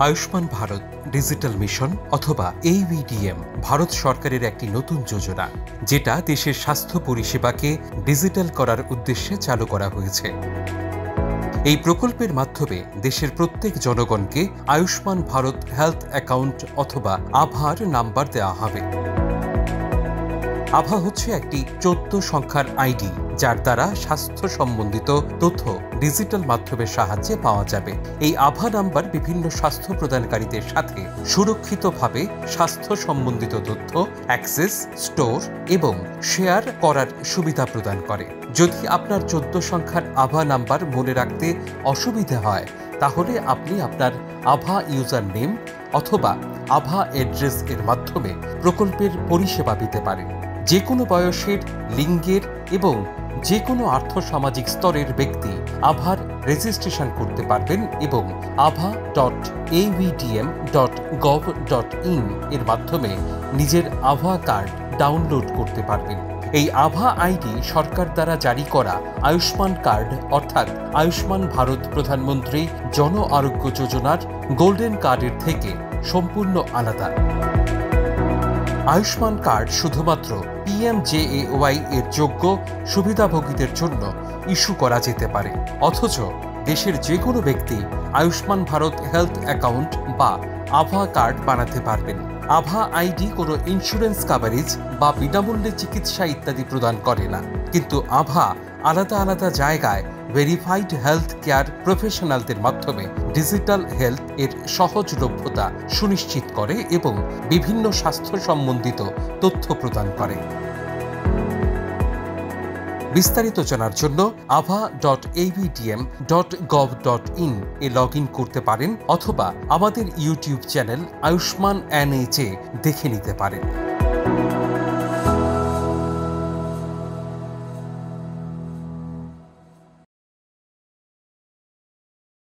Ayushman Bharat digital mission অথবা AVDM Bharat সরকারের একটি নতুন যোজনা, যেটা দেশের স্বাস্থ্য পরিষেবাকে ডিজিটাল করার উদ্দেশ্যে চালু করা হয়েছে। এই প্রকল্পের মাধ্যমে দেশের প্রত্যেক জনগণকে আয়ুষ্মান ভারত হেলথ অ্যাকাউন্ট অথবা আভার নাম্বার দেওয়া হবে। আভা হচ্ছে একটি 14 সংখ্যার আইডি, যার দ্বারা স্বাস্থ্য সম্বন্ধিত তথ্য ডিজিটাল মাধ্যমের সাহায্যে পাওয়া যাবে। এই আভা নাম্বার বিভিন্ন স্বাস্থ্য প্রদানকারীদের সাথে সুরক্ষিতভাবে স্বাস্থ্য সম্বন্ধিত তথ্য অ্যাক্সেস, স্টোর এবং শেয়ার করার সুবিধা প্রদান করে। যদি আপনার 14 সংখ্যার আভা নাম্বার মনে রাখতে অসুবিধা হয়, তাহলে আপনি আপনার আভা ইউজার নেম অথবা আভা অ্যাড্রেস এর মাধ্যমে প্রকল্পের পরিষেবা পেতে পারেন। যে কোনো বয়সের, লিঙ্গের এবং যে কোনো আর্থসামাজিক স্তরের ব্যক্তি আভার রেজিস্ট্রেশন করতে পারবেন এবং ava.avdm.gov.in এর মাধ্যমে নিজের আভা কার্ড ডাউনলোড করতে পারবেন। এই আভা আইডি সরকার দ্বারা জারি করা আয়ুষ্মান কার্ড অর্থাৎ আয়ুষ্মান ভারত প্রধানমন্ত্রী জন আরোগ্য যোজনার গোল্ডেন কার্ডের থেকে সম্পূর্ণ আলাদা। আয়ুষ্মান কার্ড শুধুমাত্র PMJAY এর যোগ্য সুবিধাভোগীদের জন্য ইস্যু করা যেতে পারে, অথচ দেশের যে কোনো ব্যক্তি আয়ুষ্মান ভারত হেলথ অ্যাকাউন্ট বা আভা কার্ড বানাতে পারবেন। আভা আইডি কোনো ইন্স্যুরেন্স কাভারেজ বা বিনামূল্যে চিকিৎসা ইত্যাদি প্রদান করে না, কিন্তু আভা আলাদা আলাদা জায়গায় ভেরিফাইড হেলথ কেয়ার প্রফেশনালদের মাধ্যমে ডিজিটাল হেলথ এর সহজলভ্যতা সুনিশ্চিত করে এবং বিভিন্ন স্বাস্থ্য সম্বন্ধিত তথ্য প্রদান করে। বিস্তারিত জানার জন্য ava.avdm.gov.in এ লগ ইন করতে পারেন অথবা আমাদের ইউটিউব চ্যানেল আয়ুষ্মান NH দেখে নিতে পারেন।